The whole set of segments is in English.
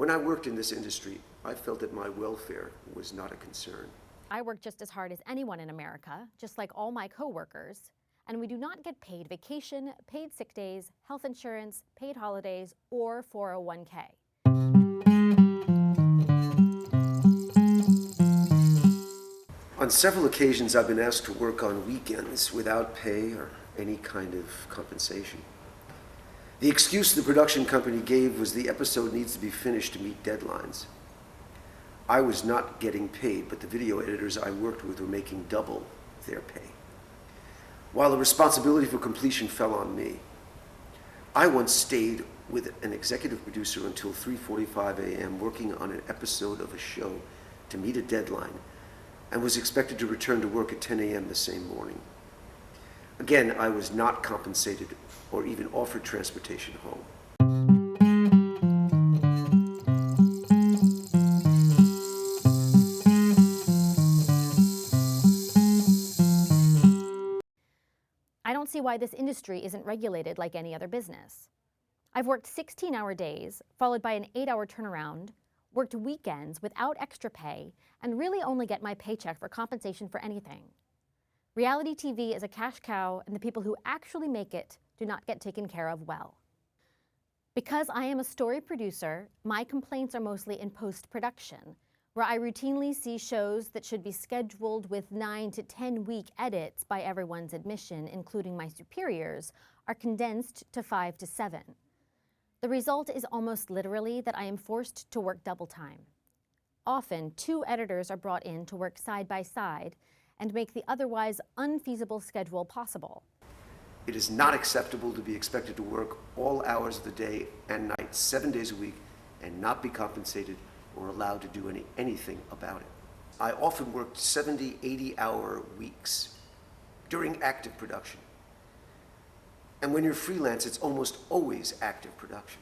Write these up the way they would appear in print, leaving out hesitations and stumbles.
When I worked in this industry, I felt that my welfare was not a concern. I work just as hard as anyone in America, just like all my coworkers, and we do not get paid vacation, paid sick days, health insurance, paid holidays, or 401k. On several occasions, I've been asked to work on weekends without pay or any kind of compensation. The excuse the production company gave was the episode needs to be finished to meet deadlines. I was not getting paid, but the video editors I worked with were making double their pay. While the responsibility for completion fell on me, I once stayed with an executive producer until 3:45 a.m. working on an episode of a show to meet a deadline and was expected to return to work at 10 a.m. the same morning. Again, I was not compensated or even offered transportation home. I don't see why this industry isn't regulated like any other business. I've worked 16-hour days, followed by an 8-hour turnaround, worked weekends without extra pay, and really only get my paycheck for compensation for anything. Reality TV is a cash cow, and the people who actually make it do not get taken care of well. Because I am a story producer, my complaints are mostly in post-production, where I routinely see shows that should be scheduled with 9 to 10-week edits by everyone's admission, including my superiors, are condensed to 5 to 7. The result is almost literally that I am forced to work double time. Often, 2 editors are brought in to work side by side and make the otherwise unfeasible schedule possible. It is not acceptable to be expected to work all hours of the day and night, 7 days a week, and not be compensated or allowed to do anything about it. I often worked 70, 80-hour weeks during active production. And when you're freelance, it's almost always active production.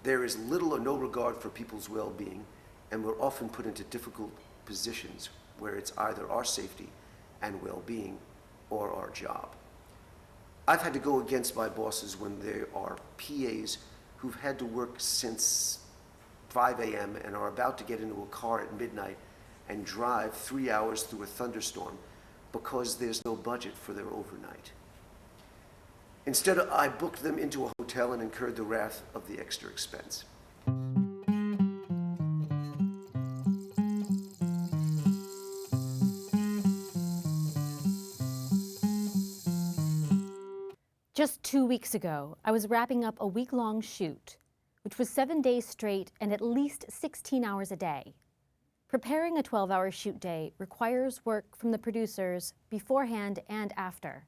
There is little or no regard for people's well-being, and we're often put into difficult positions where it's either our safety and well-being or our job. I've had to go against my bosses when there are PAs who've had to work since 5 a.m. and are about to get into a car at midnight and drive 3 hours through a thunderstorm because there's no budget for their overnight. Instead, I booked them into a hotel and incurred the wrath of the extra expense. Just 2 weeks ago, I was wrapping up a week-long shoot, which was 7 days straight and at least 16 hours a day. Preparing a 12-hour shoot day requires work from the producers beforehand and after.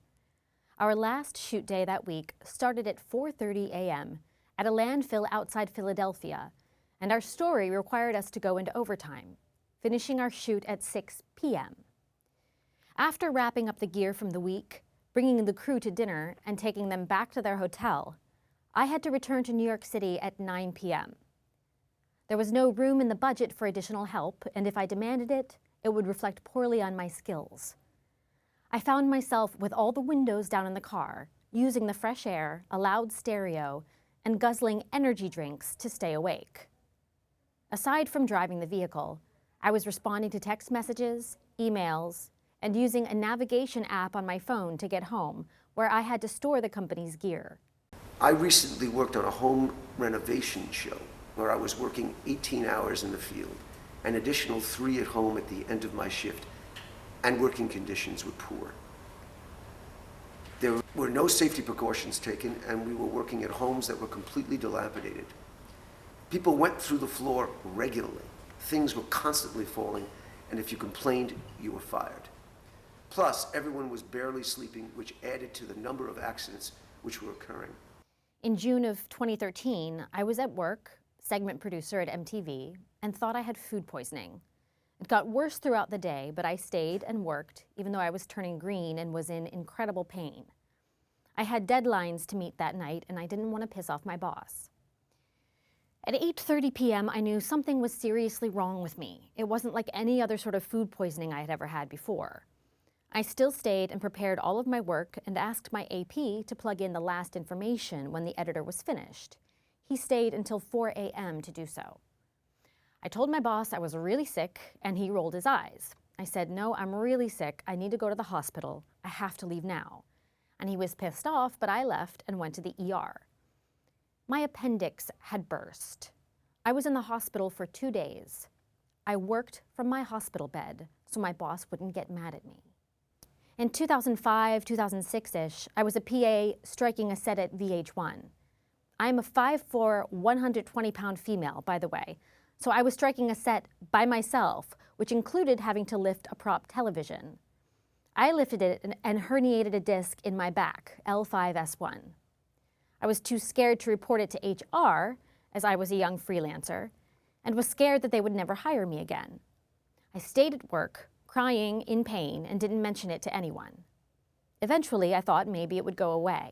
Our last shoot day that week started at 4:30 a.m. at a landfill outside Philadelphia, and our story required us to go into overtime, finishing our shoot at 6 p.m. After wrapping up the gear from the week, bringing the crew to dinner, and taking them back to their hotel, I had to return to New York City at 9 p.m. There was no room in the budget for additional help, and if I demanded it, it would reflect poorly on my skills. I found myself with all the windows down in the car, using the fresh air, a loud stereo, and guzzling energy drinks to stay awake. Aside from driving the vehicle, I was responding to text messages, emails, and using a navigation app on my phone to get home, where I had to store the company's gear. I recently worked on a home renovation show where I was working 18 hours in the field, an additional 3 at home at the end of my shift, and working conditions were poor. There were no safety precautions taken, and we were working at homes that were completely dilapidated. People went through the floor regularly. Things were constantly falling, and if you complained, you were fired. Plus, everyone was barely sleeping, which added to the number of accidents which were occurring. In June of 2013, I was at work, segment producer at MTV, and thought I had food poisoning. It got worse throughout the day, but I stayed and worked, even though I was turning green and was in incredible pain. I had deadlines to meet that night, and I didn't want to piss off my boss. At 8:30 p.m., I knew something was seriously wrong with me. It wasn't like any other sort of food poisoning I had ever had before. I still stayed and prepared all of my work and asked my AP to plug in the last information when the editor was finished. He stayed until 4 a.m. to do so. I told my boss I was really sick, and he rolled his eyes. I said, "No, I'm really sick. I need to go to the hospital. I have to leave now." And he was pissed off, but I left and went to the ER. My appendix had burst. I was in the hospital for 2 days. I worked from my hospital bed so my boss wouldn't get mad at me. In 2005, 2006-ish, I was a PA striking a set at VH1. I'm a 5'4", 120-pound female, by the way, so I was striking a set by myself, which included having to lift a prop television. I lifted it and herniated a disc in my back, L5-S1. I was too scared to report it to HR, as I was a young freelancer, and was scared that they would never hire me again. I stayed at work, crying in pain, and didn't mention it to anyone. Eventually, I thought maybe it would go away.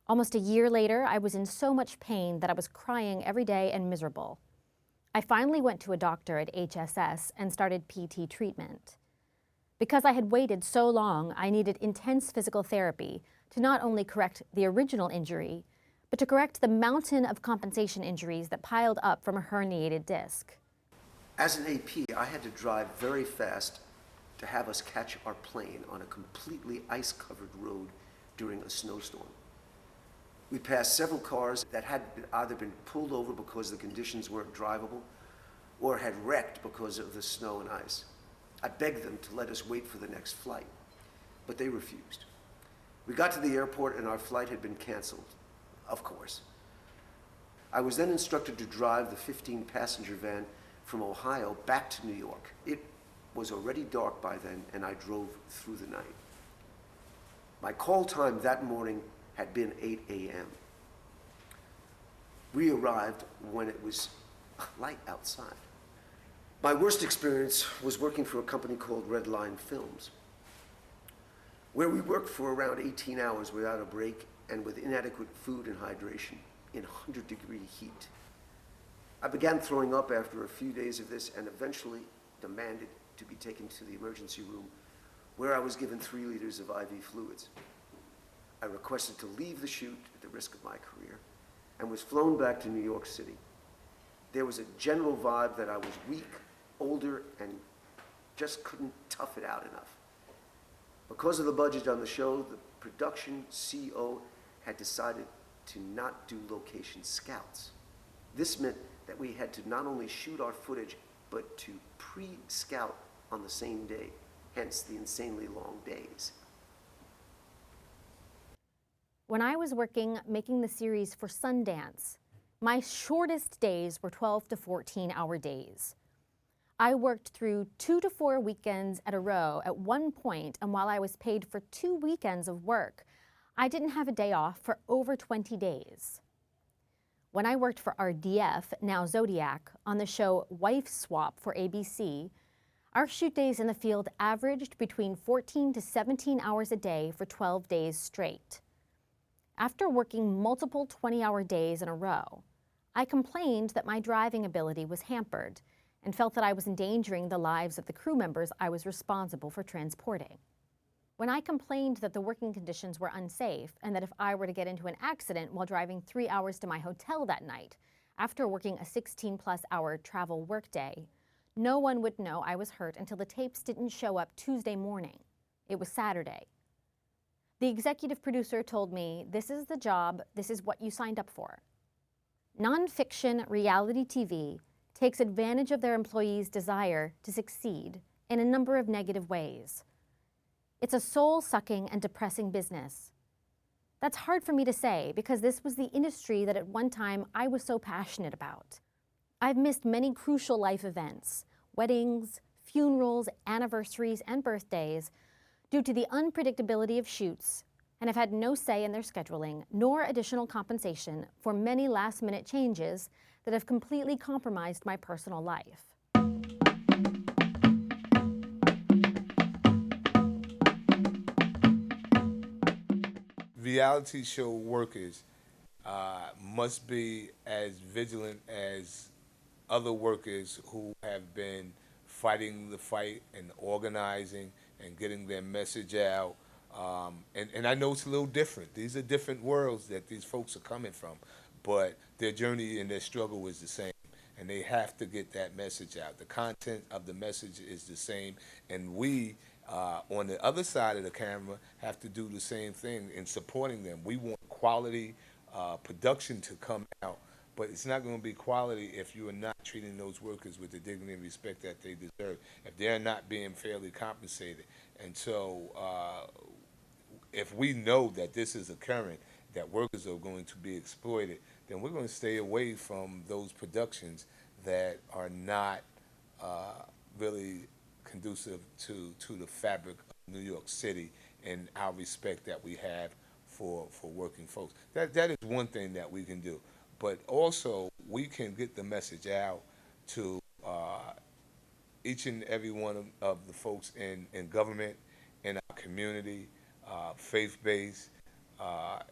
Almost a year later, I was in so much pain that I was crying every day and miserable. I finally went to a doctor at HSS and started PT treatment. Because I had waited so long, I needed intense physical therapy to not only correct the original injury, but to correct the mountain of compensation injuries that piled up from a herniated disc. As an AP, I had to drive very fast to have us catch our plane on a completely ice-covered road during a snowstorm. We passed several cars that had either been pulled over because the conditions weren't drivable or had wrecked because of the snow and ice. I begged them to let us wait for the next flight, but they refused. We got to the airport and our flight had been canceled, of course. I was then instructed to drive the 15-passenger van from Ohio back to New York. It was already dark by then and I drove through the night. My call time that morning had been 8 a.m. We arrived when it was light outside. My worst experience was working for a company called Red Line Films, where we worked for around 18 hours without a break and with inadequate food and hydration in 100-degree heat. I began throwing up after a few days of this and eventually demanded to be taken to the emergency room, where I was given 3 liters of IV fluids. I requested to leave the shoot at the risk of my career and was flown back to New York City. There was a general vibe that I was weak, older, and just couldn't tough it out enough. Because of the budget on the show, the production CO had decided to not do location scouts. This meant that we had to not only shoot our footage, but to pre-scout on the same day, hence the insanely long days. When I was working making the series for Sundance, my shortest days were 12 to 14-hour days. I worked through 2 to 4 weekends at a row at one point, and while I was paid for 2 weekends of work, I didn't have a day off for over 20 days. When I worked for RDF, now Zodiac, on the show Wife Swap for ABC, our shoot days in the field averaged between 14 to 17 hours a day for 12 days straight. After working multiple 20-hour days in a row, I complained that my driving ability was hampered and felt that I was endangering the lives of the crew members I was responsible for transporting. When I complained that the working conditions were unsafe and that if I were to get into an accident while driving 3 hours to my hotel that night, after working a 16-plus hour travel workday, no one would know I was hurt until the tapes didn't show up Tuesday morning. It was Saturday. The executive producer told me, "This is the job, this is what you signed up for." Nonfiction reality TV takes advantage of their employees' desire to succeed in a number of negative ways. It's a soul-sucking and depressing business. That's hard for me to say because this was the industry that at one time I was so passionate about. I've missed many crucial life events, weddings, funerals, anniversaries, and birthdays due to the unpredictability of shoots, and have had no say in their scheduling nor additional compensation for many last-minute changes that have completely compromised my personal life. Reality show workers must be as vigilant as other workers who have been fighting the fight and organizing and getting their message out. And I know it's a little different. These are different worlds that these folks are coming from, but their journey and their struggle is the same. and they have to get that message out. The content of the message is the same, and we, on the other side of the camera, have to do the same thing in supporting them. We want quality production to come out, but it's not going to be quality if you are not treating those workers with the dignity and respect that they deserve, if they're not being fairly compensated. And so if we know that this is occurring, that workers are going to be exploited, then we're going to stay away from those productions that are not really conducive to the fabric of New York City and our respect that we have for working folks. That is one thing that we can do. But also, we can get the message out to each and every one of the folks in government, in our community, faith-based,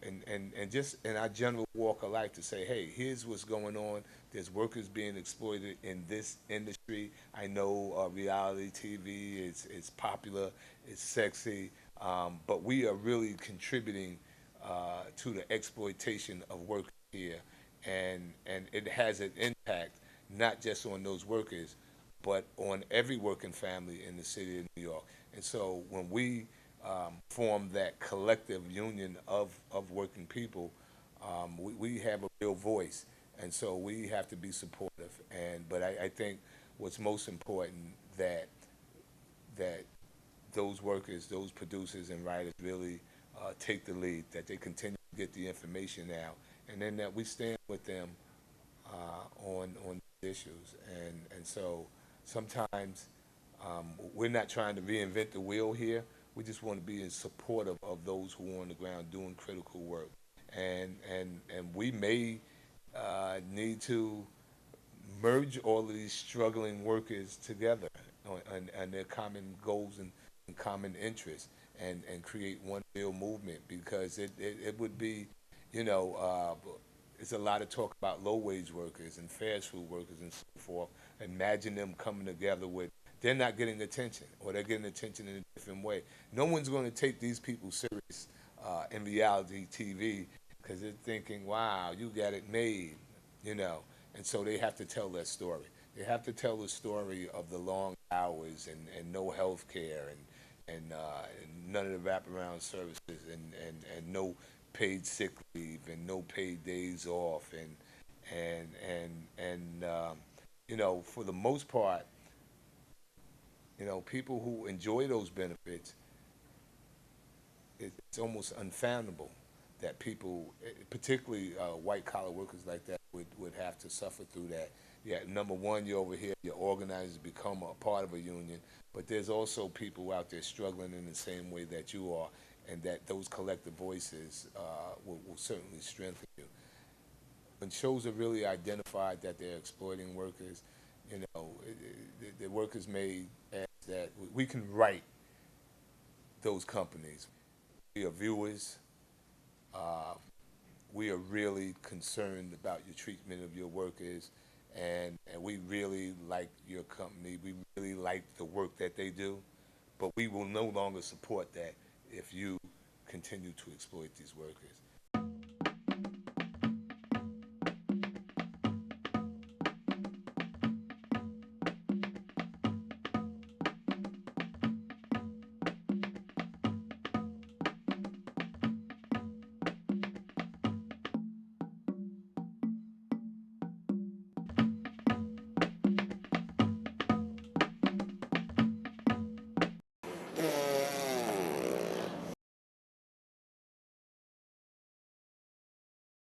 and just in our general walk of life to say, hey, here's what's going on. There's workers being exploited in this industry. I know reality TV is popular, it's sexy, but we are really contributing to the exploitation of workers here. And it has an impact not just on those workers, but on every working family in the city of New York. And so when we form that collective union of working people, we have a real voice. And so we have to be supportive. But I think what's most important that those workers, those producers and writers really take the lead, that they continue to get the information out, and then that we stand with them on issues. And so sometimes we're not trying to reinvent the wheel here. We just want to be in support of those who are on the ground doing critical work. And we may need to merge all of these struggling workers together on their common goals and common interests, and create one real movement, because it would be, it's a lot of talk about low-wage workers and fast food workers and so forth. Imagine them coming together with, they're not getting attention, or they're getting attention in a different way. No one's going to take these people serious in reality TV, because they're thinking, wow, you got it made, And so they have to tell that story. They have to tell the story of the long hours and no health care and none of the wraparound services and no paid sick leave and no paid days off and for the most part, people who enjoy those benefits, it's almost unfathomable that people, particularly white collar workers like that, would have to suffer through that. Yeah, number one, you're over here, you're organized, become a part of a union, but there's also people out there struggling in the same way that you are, and that those collective voices will certainly strengthen you. When shows are really identified that they're exploiting workers, the workers may ask that we can write those companies. We are viewers. We are really concerned about your treatment of your workers, and we really like your company. We really like the work that they do, but we will no longer support that if you continue to exploit these workers.